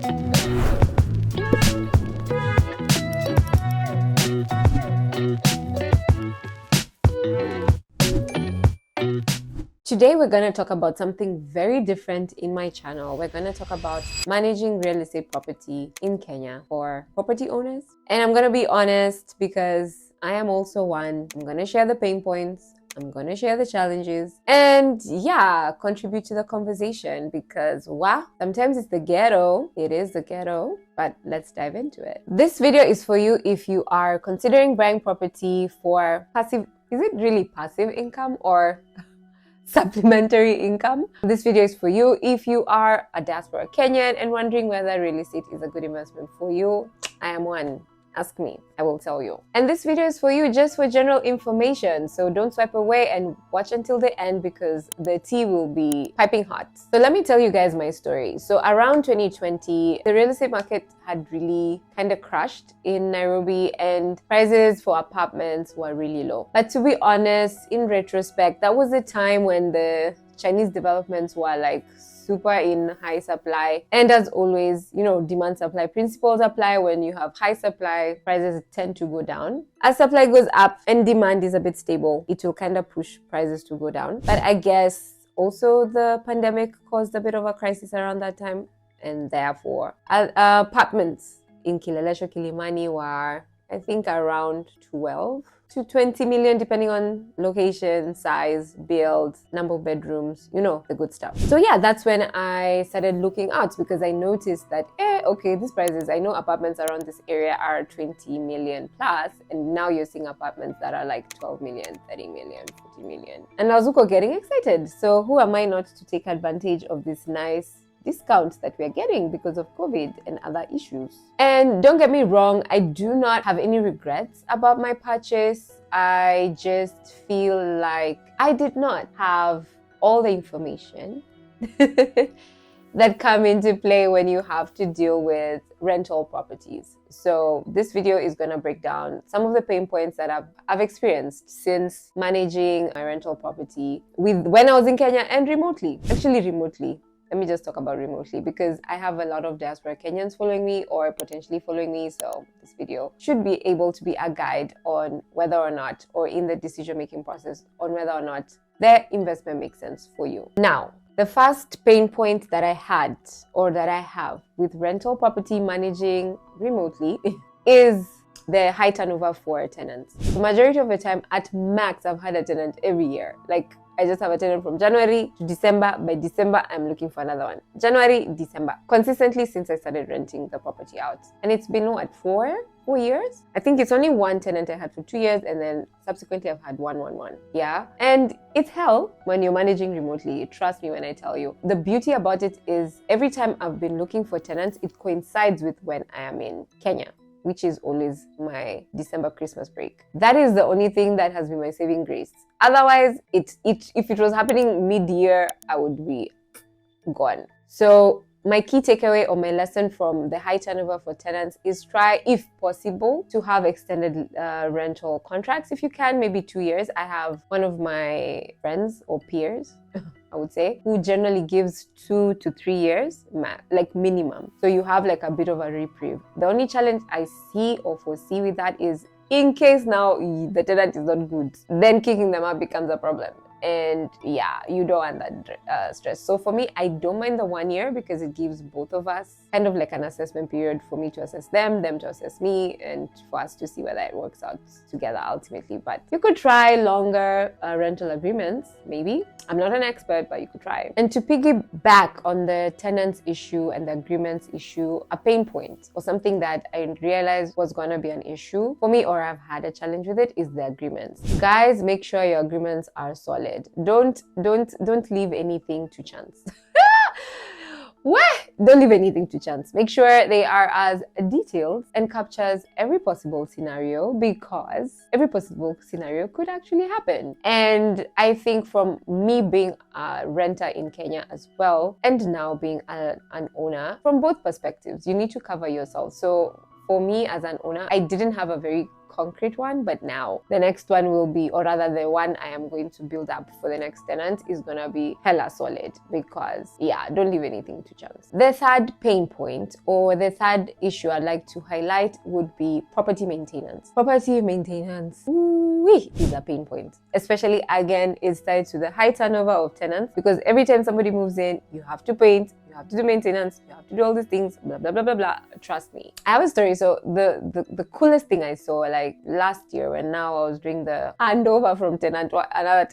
Today, we're going to talk about something very different in my channel. We're going to talk about managing real estate property in Kenya for property owners. And I'm going to be honest because I am also one. I'm going to share the pain points. I'm going to share the challenges and contribute to the conversation because sometimes it's the ghetto. It is the ghetto, but let's dive into it. This video is for you if you are considering buying property for passive. Is it really passive income or supplementary income? This video is for you if you are a diaspora Kenyan and wondering whether real estate is a good investment for you. I am one. Ask me, I will tell you. And this video is for you just for general information, so don't swipe away and watch until the end because the tea will be piping hot. So let me tell you guys my story. So around 2020, the real estate market had really kind of crashed in Nairobi and prices for apartments were really low. But to be honest, in retrospect, that was the time when the Chinese developments were like super in high supply, and as always, demand supply principles apply. When you have high supply, prices tend to go down. As supply goes up and demand is a bit stable, it will kind of push prices to go down. But I guess also the pandemic caused a bit of a crisis around that time, and therefore apartments in Kileleshwa, Kilimani were, I think, around 12 to 20 million, depending on location, size, build, number of bedrooms, the good stuff. So that's when I started looking out because I noticed that, these prices, I know apartments around this area are 20 million plus, and now you're seeing apartments that are like 12 million, 30 million, 40 million. And I was getting excited. So who am I not to take advantage of this nice discounts that we are getting because of COVID and other issues? And don't get me wrong, I do not have any regrets about my purchase. I just feel like I did not have all the information that come into play when you have to deal with rental properties. So this video is going to break down some of the pain points that I've experienced since managing my rental property when I was in Kenya and remotely. Actually, remotely. Let me just talk about remotely because I have a lot of diaspora Kenyans following me or potentially following me. So this video should be able to be a guide on whether or not, or in the decision-making process, on whether or not their investment makes sense for you. Now, the first pain point that I had or that I have with rental property managing remotely is the high turnover for tenants. The majority of the time, at max, I've had a tenant every year. Like, I just have a tenant from January to December. By December, I'm looking for another one. January, December. Consistently since I started renting the property out. And it's been, 4 years? I think it's only one tenant I had for 2 years, and then subsequently I've had one. Yeah? And it's hell when you're managing remotely. Trust me when I tell you. The beauty about it is every time I've been looking for tenants, it coincides with when I am in Kenya, which is always my December Christmas break. That is the only thing that has been my saving grace. Otherwise, if it was happening mid-year, I would be gone. So my key takeaway or my lesson from the high turnover for tenants is try, if possible, to have extended rental contracts. If you can, maybe 2 years. I have one of my friends or peers, I would say, who generally gives 2 to 3 years, like minimum. So you have like a bit of a reprieve. The only challenge I see or foresee with that is in case now the tenant is not good, then kicking them out becomes a problem. And you don't want that stress. So for me, I don't mind the 1 year because it gives both of us kind of like an assessment period for me to assess them to assess me, and for us to see whether it works out together ultimately. But you could try longer rental agreements, maybe. I'm not an expert, but you could try. And to piggyback on the tenants issue and the agreements issue, a pain point or something that I realized was going to be an issue for me, or I've had a challenge with it, is the agreements. Guys, make sure your agreements are solid. Don't leave anything to chance. What? Don't leave anything to chance. Make sure they are as detailed and captures every possible scenario, because every possible scenario could actually happen. And I think from me being a renter in Kenya as well, and now being an owner, from both perspectives, you need to cover yourself. So for me as an owner, I didn't have a very concrete one, but now the next one will be, or rather the one I am going to build up for the next tenant is gonna be hella solid, because yeah, don't leave anything to chance. The third pain point, or the third issue I'd like to highlight, would be property maintenance. Property maintenance is a pain point, especially again it's tied to the high turnover of tenants, because every time somebody moves in, you have to paint, you have to do maintenance, you have to do all these things, blah blah blah blah blah. Trust me, I have a story. So the coolest thing I saw, like last year, when now I was doing the handover from tenant to another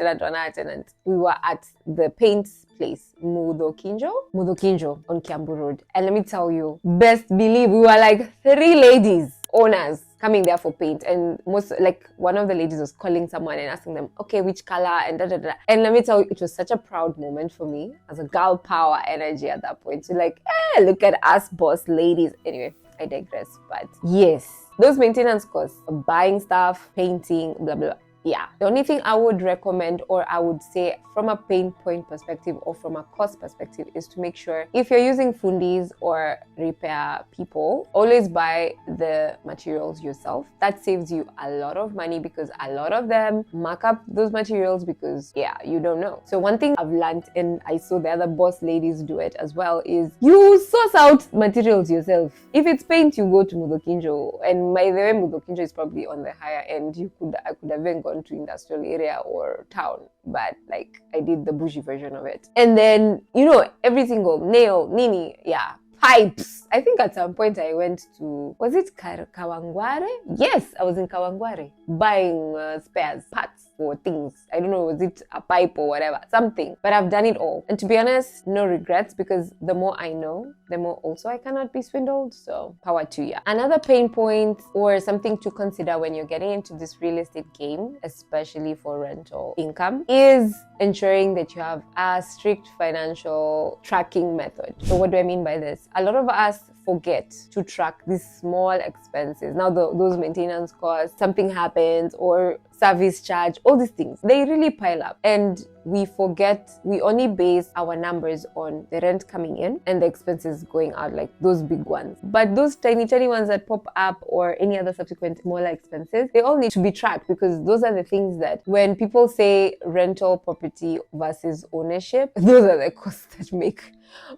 tenant, we were at the paint place, Mudo Kinjo on Kiambu Road, and let me tell you, best believe we were like 3 ladies owners coming there for paint, and most, like, one of the ladies was calling someone and asking them, okay, which color, and da da da. And let me tell you, it was such a proud moment for me as a girl power energy at that point. So like, look at us boss ladies. Anyway, I digress. But yes, those maintenance costs of buying stuff, painting, blah blah. Yeah, the only thing I would recommend, or I would say from a pain point perspective or from a cost perspective, is to make sure if you're using fundis or repair people, always buy the materials yourself. That saves you a lot of money, because a lot of them mark up those materials because yeah, you don't know. So one thing I've learned, and I saw the other boss ladies do it as well, is you source out materials yourself. If it's paint, you go to Mudokinjo, and by the way, Mudokinjo is probably on the higher end. I could have even gone to industrial area or town, but like I did the bougie version of it. And then, you know, every single nail, nini, yeah, pipes. I think at some point I went to, was it Kawangware? Yes, I was in Kawangware buying spares, parts for things. I don't know, was it a pipe or whatever, something. But I've done it all. And to be honest, no regrets, because the more I know, the more also I cannot be swindled. So power to you. Another pain point, or something to consider when you're getting into this real estate game, especially for rental income, is ensuring that you have a strict financial tracking method. So what do I mean by this? A lot of us forget to track these small expenses. Now, those maintenance costs, something happens, or service charge, all these things, they really pile up, and we forget. We only base our numbers on the rent coming in and the expenses going out, like those big ones. But those tiny ones that pop up, or any other subsequent smaller expenses, they all need to be tracked, because those are the things that, when people say rental property versus ownership, those are the costs that make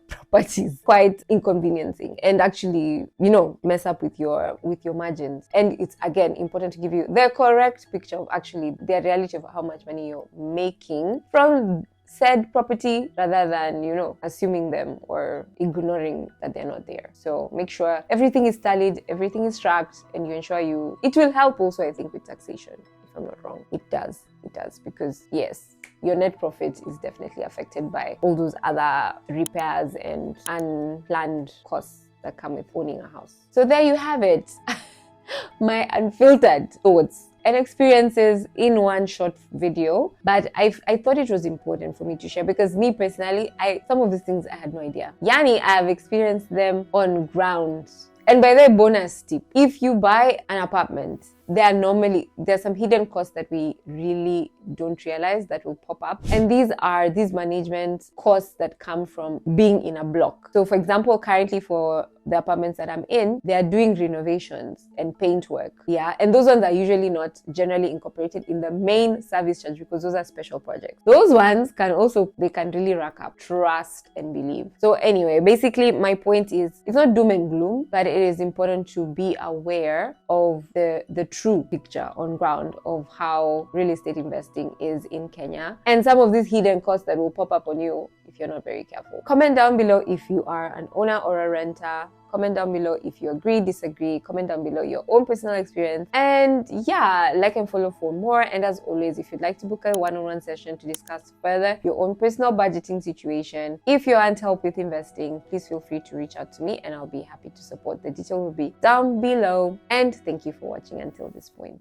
properties quite inconveniencing and actually, you know, mess up with your margins. And it's again important to give you the correct picture of actually the reality of how much money you're making from said property, rather than, you know, assuming them or ignoring that they're not there. So make sure everything is tallied, everything is tracked, and you ensure it will help also, I think, with taxation, if I'm not wrong. It does, because yes, your net profit is definitely affected by all those other repairs and unplanned costs that come with owning a house. So there you have it. My unfiltered thoughts and experiences in one short video, but I thought it was important for me to share, because me personally, some of these things I had no idea. Yani, I have experienced them on ground. And by the way, bonus tip, if you buy an apartment, there's some hidden costs that we really don't realize that will pop up. And these are management costs that come from being in a block. So for example, currently for the apartments that I'm in, they are doing renovations and paint work. Yeah. And those ones are usually not generally incorporated in the main service charge, because those are special projects. Those ones can really rack up. Trust and believe. So anyway, basically my point is, it's not doom and gloom, but it is important to be aware of the true picture on ground of how real estate investing is in Kenya, and some of these hidden costs that will pop up on you if you're not very careful. Comment down below if you are an owner or a renter. Comment down below if you agree, disagree. Comment down below your own personal experience. And yeah, like and follow for more. And as always, if you'd like to book a one-on-one session to discuss further your own personal budgeting situation, if you want help with investing, please feel free to reach out to me and I'll be happy to support. The detail will be down below. And thank you for watching until this point.